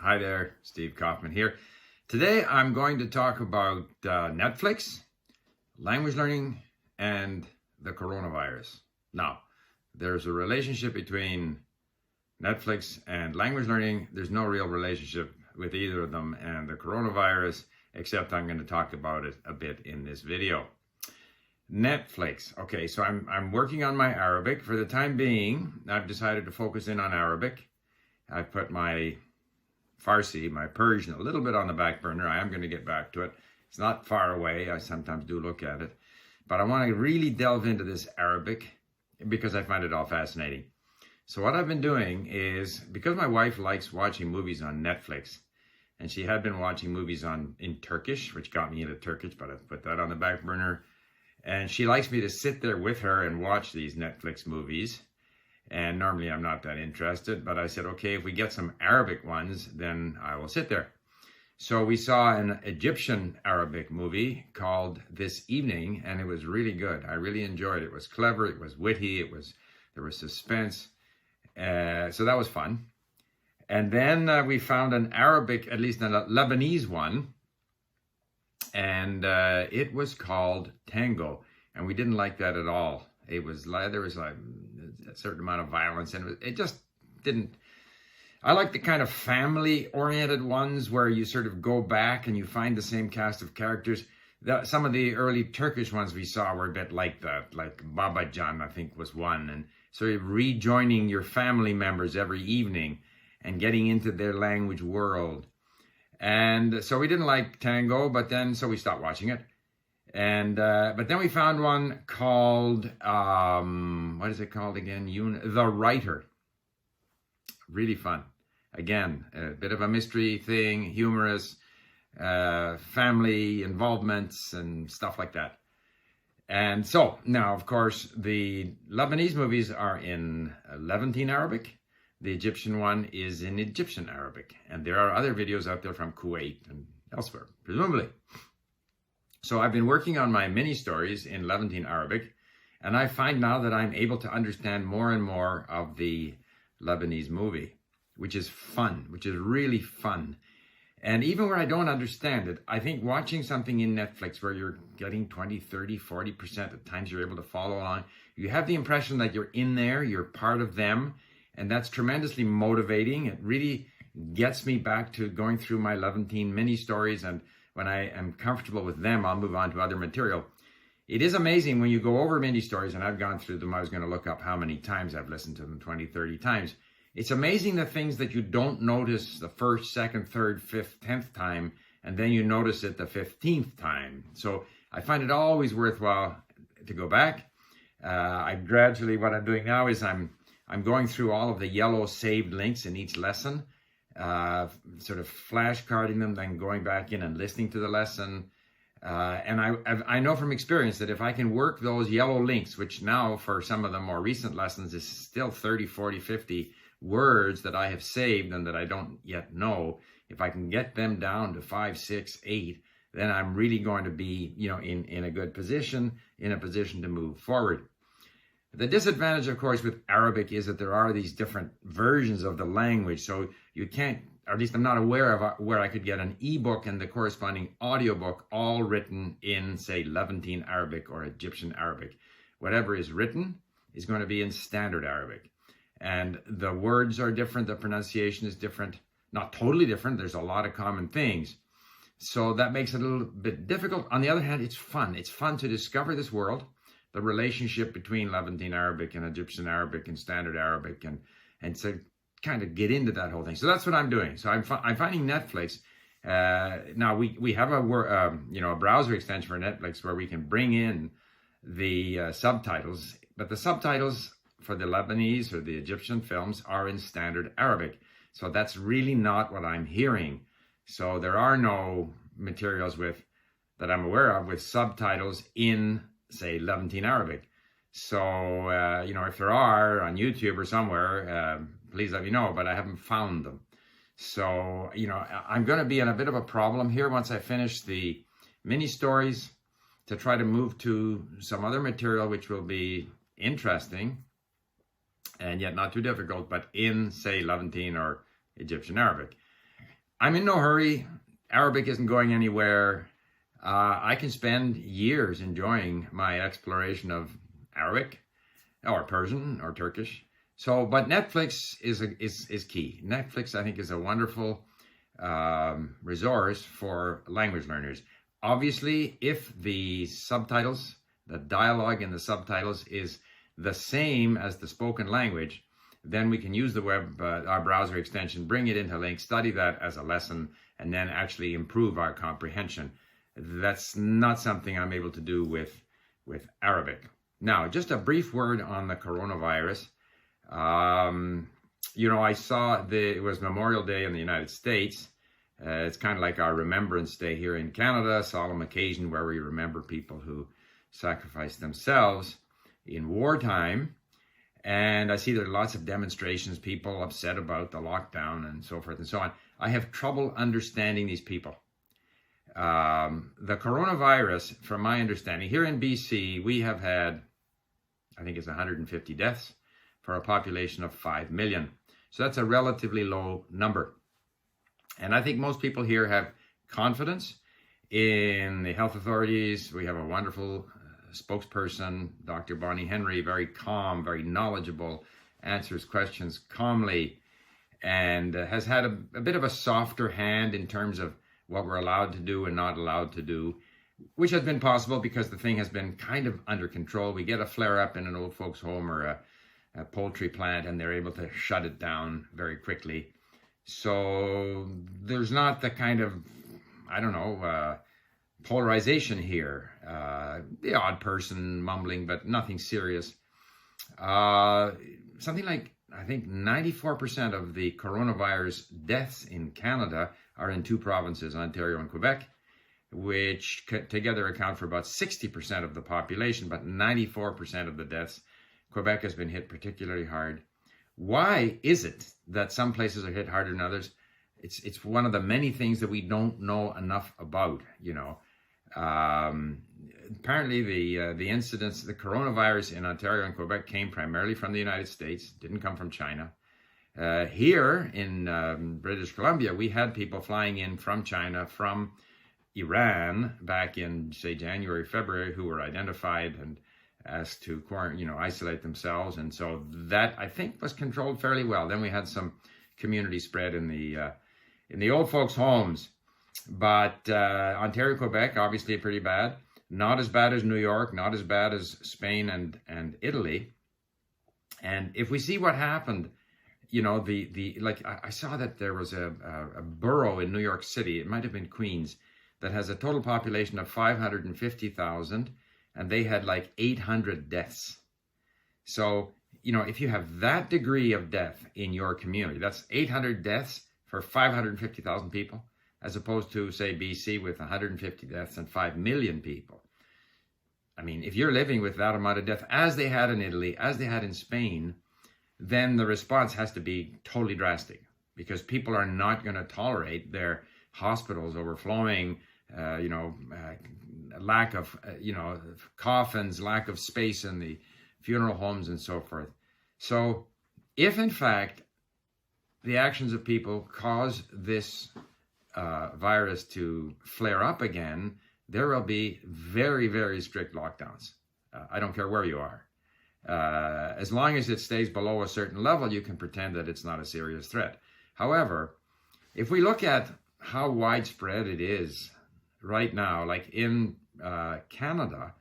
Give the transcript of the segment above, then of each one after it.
Hi there, Steve Kaufman here. Today I'm going to talk about Netflix, language learning, and the coronavirus. Now, there's a relationship between Netflix and language learning. There's no real relationship with either of them and the coronavirus, except I'm going to talk about it a bit in this video. Netflix. Okay, so I'm working on my Arabic. For the time being, I've decided to focus in on Arabic. I've put my Farsi, my Persian, a little bit on the back burner. I am going to get back to it. It's not far away. I sometimes do look at it. But I want to really delve into this Arabic because I find it all fascinating. So what I've been doing is, because my wife likes watching movies on Netflix, and she had been watching movies in Turkish, which got me into Turkish, but I've put that on the back burner. And she likes me to sit there with her and watch these Netflix movies. And normally I'm not that interested, but I said, okay, if we get some Arabic ones, then I will sit there. So we saw an Egyptian Arabic movie called This Evening, and it was really good. I really enjoyed it. It was clever, it was witty, there was suspense. So that was fun. And then we found an Arabic, at least a Lebanese one, and it was called Tango, and we didn't like that at all. It was like, there was like a certain amount of violence, and it just didn't. I like the kind of family-oriented ones where you sort of go back and you find the same cast of characters. Some of the early Turkish ones we saw were a bit like that, like Babacan, I think, was one, and sort of rejoining your family members every evening and getting into their language world. And so we didn't like Tango, so we stopped watching it. And but then we found one called what is it called again? The Writer. Really fun. Again, a bit of a mystery thing, humorous, family involvements and stuff like that. And so now, of course, the Lebanese movies are in Levantine Arabic. The Egyptian one is in Egyptian Arabic, and there are other videos out there from Kuwait and elsewhere, presumably. So I've been working on my mini stories in Levantine Arabic, and I find now that I'm able to understand more and more of the Lebanese movie, which is fun, which is really fun. And even where I don't understand it, I think watching something in Netflix where you're getting 20, 30, 40%, at times you're able to follow along, you have the impression that you're in there, you're part of them, and that's tremendously motivating. It really gets me back to going through my Levantine mini stories, and when I am comfortable with them, I'll move on to other material. It is amazing when you go over mini stories, and I've gone through them. I was going to look up how many times I've listened to them, 20, 30 times. It's amazing the things that you don't notice the first, second, third, fifth, 10th time, and then you notice it the 15th time. So I find it always worthwhile to go back. What I'm doing now is I'm going through all of the yellow saved links in each lesson, sort of flashcarding them, then going back in and listening to the lesson. And I know from experience that if I can work those yellow links, which now for some of the more recent lessons is still 30, 40, 50 words that I have saved and that I don't yet know, if I can get them down to 5, 6, 8, then I'm really going to be, in a good position, in a position to move forward. The disadvantage, of course, with Arabic is that there are these different versions of the language. So you can't, or at least I'm not aware of where I could get an ebook and the corresponding audiobook all written in, say, Levantine Arabic or Egyptian Arabic. Whatever is written is going to be in standard Arabic. And the words are different, the pronunciation is different, not totally different. There's a lot of common things. So that makes it a little bit difficult. On the other hand, it's fun. It's fun to discover this world, the relationship between Levantine Arabic and Egyptian Arabic and Standard Arabic, and to kind of get into that whole thing. So that's what I'm doing. So I'm finding Netflix. Now we have a browser extension for Netflix where we can bring in the subtitles, but the subtitles for the Lebanese or the Egyptian films are in Standard Arabic. So that's really not what I'm hearing. So there are no materials that I'm aware of with subtitles in, say, Levantine Arabic. So, if there are on YouTube or somewhere, please let me know, but I haven't found them. So, I'm going to be in a bit of a problem here once I finish the mini stories to try to move to some other material which will be interesting and yet not too difficult, but in, say, Levantine or Egyptian Arabic. I'm in no hurry. Arabic isn't going anywhere. I can spend years enjoying my exploration of Arabic or Persian or Turkish. So, but Netflix is key. Netflix, I think, is a wonderful resource for language learners. Obviously, if the subtitles, the dialogue in the subtitles is the same as the spoken language, then we can use the web, our browser extension, bring it into Link, study that as a lesson, and then actually improve our comprehension. That's not something I'm able to do with Arabic. Now, just a brief word on the coronavirus. You know, I saw it was Memorial Day in the United States. It's kind of like our Remembrance Day here in Canada, a solemn occasion where we remember people who sacrificed themselves in wartime. And I see there are lots of demonstrations, people upset about the lockdown and so forth and so on. I have trouble understanding these people. The coronavirus, from my understanding, here in BC, we have had, I think it's 150 deaths for a population of 5 million. So that's a relatively low number. And I think most people here have confidence in the health authorities. We have a wonderful spokesperson, Dr. Barney Henry, very calm, very knowledgeable, answers questions calmly, and has had a bit of a softer hand in terms of what we're allowed to do and not allowed to do, which has been possible because the thing has been kind of under control. We get a flare-up in an old folks' home or a poultry plant, and they're able to shut it down very quickly. So there's not the kind of, I don't know, polarization here. The odd person mumbling, but nothing serious. Something like, I think 94% of the coronavirus deaths in Canada are in two provinces, Ontario and Quebec, which together account for about 60% of the population, but 94% of the deaths. Quebec has been hit particularly hard. Why is it that some places are hit harder than others? It's one of the many things that we don't know enough about, you know. Apparently the incidence, the coronavirus in Ontario and Quebec came primarily from the United States, didn't come from China. Here in British Columbia, we had people flying in from China, from Iran back in, say, January, February, who were identified and asked to isolate themselves. And so that, I think, was controlled fairly well. Then we had some community spread in the old folks' homes. But Ontario, Quebec, obviously pretty bad. Not as bad as New York, not as bad as Spain and Italy. And if we see what happened, you know, I saw that there was a borough in New York City, it might have been Queens, that has a total population of 550,000, and they had like 800 deaths. So, you know, if you have that degree of death in your community, that's 800 deaths for 550,000 people, as opposed to, say, BC with 150 deaths and 5 million people. I mean, if you're living with that amount of death, as they had in Italy, as they had in Spain, then the response has to be totally drastic, because people are not going to tolerate their hospitals overflowing, lack of, coffins, lack of space in the funeral homes and so forth. So if, in fact, the actions of people cause this virus to flare up again, there will be very, very strict lockdowns. I don't care where you are. As long as it stays below a certain level, you can pretend that it's not a serious threat. However, if we look at how widespread it is right now, like in Canada,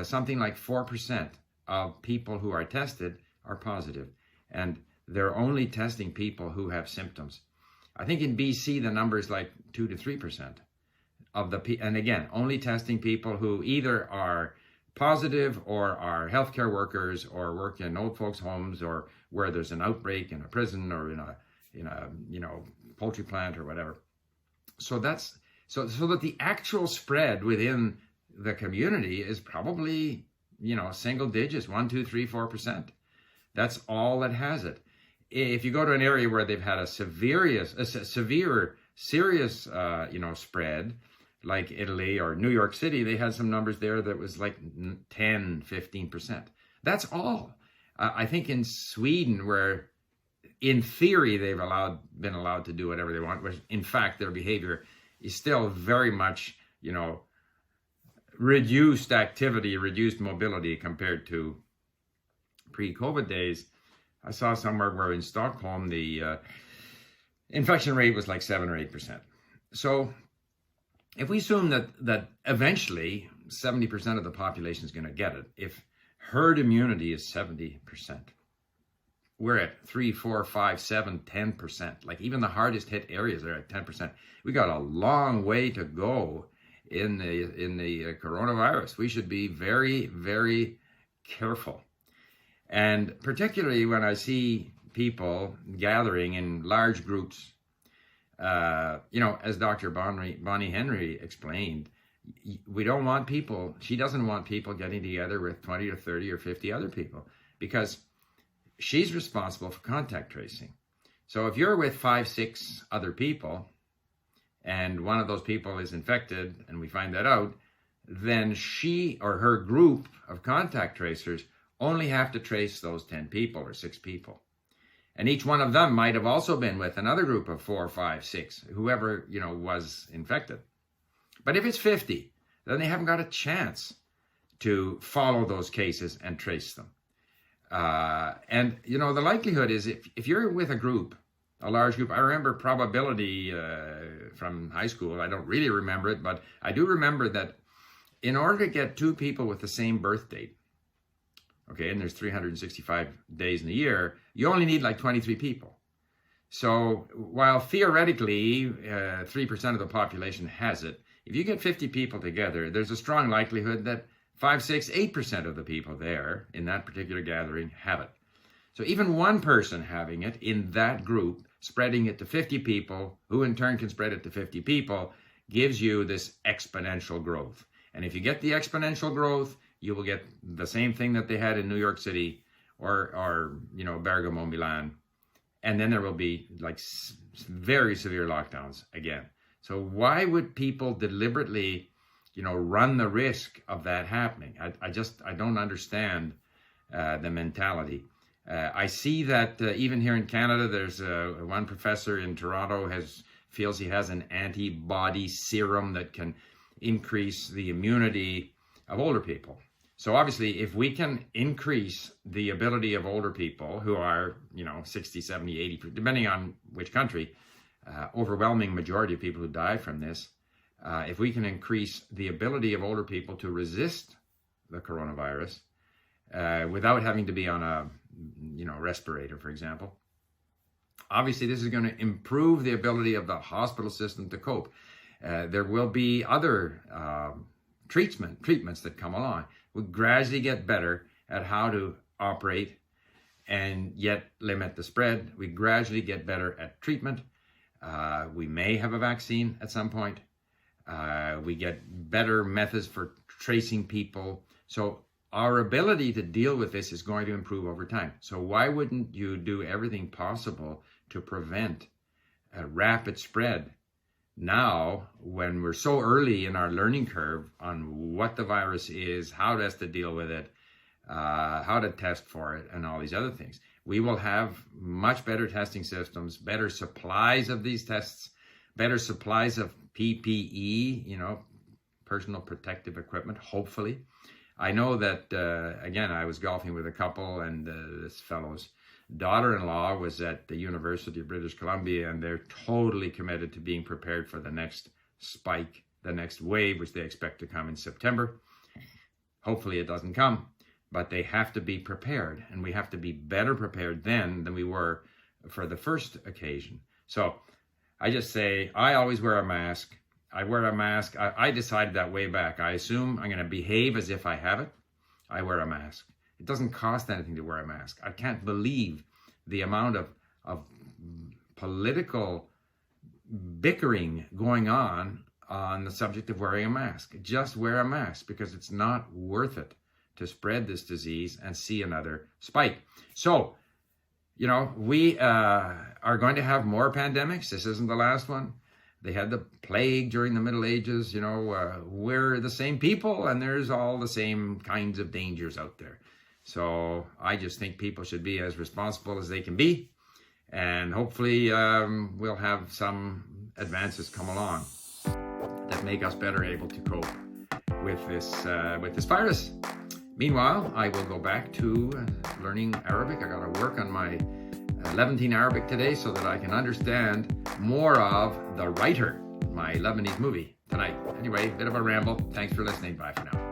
something like 4% of people who are tested are positive, and they're only testing people who have symptoms. I think in BC, the number is like 2 to 3% of and again, only testing people who either are positive or are healthcare workers or work in old folks' homes or where there's an outbreak in a prison or in a poultry plant or whatever. So that's so that the actual spread within the community is probably, single digits, 1, 2, 3, 4%. That's all that has it. If you go to an area where they've had a severe, serious, spread, like Italy or New York City, they had some numbers there that was like 10, 15%. That's all. I think in Sweden, where in theory, they've been allowed to do whatever they want, but in fact, their behavior is still very much, reduced activity, reduced mobility compared to pre-COVID days. I saw somewhere where in Stockholm, the infection rate was like 7 or 8%. So if we assume that eventually 70% of the population is going to get it, if herd immunity is 70%, we're at 3, 4, 5, 7, 10%. Like even the hardest hit areas are at 10%. We got a long way to go in the coronavirus. We should be very, very careful. And particularly when I see people gathering in large groups, as Dr. Barney Henry explained, we don't want people, she doesn't want people getting together with 20 or 30 or 50 other people, because she's responsible for contact tracing. So if you're with 5, 6 other people, and one of those people is infected, and we find that out, then she or her group of contact tracers only have to trace those 10 people or 6 people. And each one of them might have also been with another group of 4, 5, 6, whoever, was infected. But if it's 50, then they haven't got a chance to follow those cases and trace them. And the likelihood is if you're with a large group, I remember probability from high school. I don't really remember it, but I do remember that in order to get 2 people with the same birth date, okay, and there's 365 days in a year, you only need like 23 people. So while theoretically 3% of the population has it, if you get 50 people together, there's a strong likelihood that 5, 6, 8% of the people there in that particular gathering have it. So even one person having it in that group, spreading it to 50 people, who in turn can spread it to 50 people, gives you this exponential growth. And if you get the exponential growth, you will get the same thing that they had in New York City or Bergamo, Milan. And then there will be like very severe lockdowns again. So why would people deliberately, run the risk of that happening? I don't understand the mentality. I see that even here in Canada, there's one professor in Toronto feels he has an antibody serum that can increase the immunity of older people. So obviously, if we can increase the ability of older people who are, 60, 70, 80, depending on which country, overwhelming majority of people who die from this, if we can increase the ability of older people to resist the coronavirus without having to be on a, respirator, for example, obviously this is going to improve the ability of the hospital system to cope. There will be other treatments that come along. We gradually get better at how to operate and yet limit the spread. We gradually get better at treatment. We may have a vaccine at some point. We get better methods for tracing people. So our ability to deal with this is going to improve over time. So why wouldn't you do everything possible to prevent a rapid spread now, when we're so early in our learning curve on what the virus is, how best to deal with it, how to test for it, and all these other things? We will have much better testing systems, better supplies of these tests, better supplies of PPE, personal protective equipment, hopefully. I know that, again, I was golfing with a couple, and this fellow's daughter-in-law was at the University of British Columbia, and they're totally committed to being prepared for the next spike, the next wave, which they expect to come in September. Hopefully it doesn't come, but they have to be prepared, and we have to be better prepared then than we were for the first occasion. So I just say, I always wear a mask. I wear a mask. I decided that way back. I assume I'm going to behave as if I have it. I wear a mask. It doesn't cost anything to wear a mask. I can't believe the amount of political bickering going on the subject of wearing a mask. Just wear a mask, because it's not worth it to spread this disease and see another spike. So, we are going to have more pandemics. This isn't the last one. They had the plague during the Middle Ages. We're the same people, and there's all the same kinds of dangers out there. So I just think people should be as responsible as they can be. And hopefully we'll have some advances come along that make us better able to cope with this virus. Meanwhile, I will go back to learning Arabic. I got to work on my Levantine Arabic today so that I can understand more of The Writer, my Lebanese movie tonight. Anyway, bit of a ramble. Thanks for listening. Bye for now.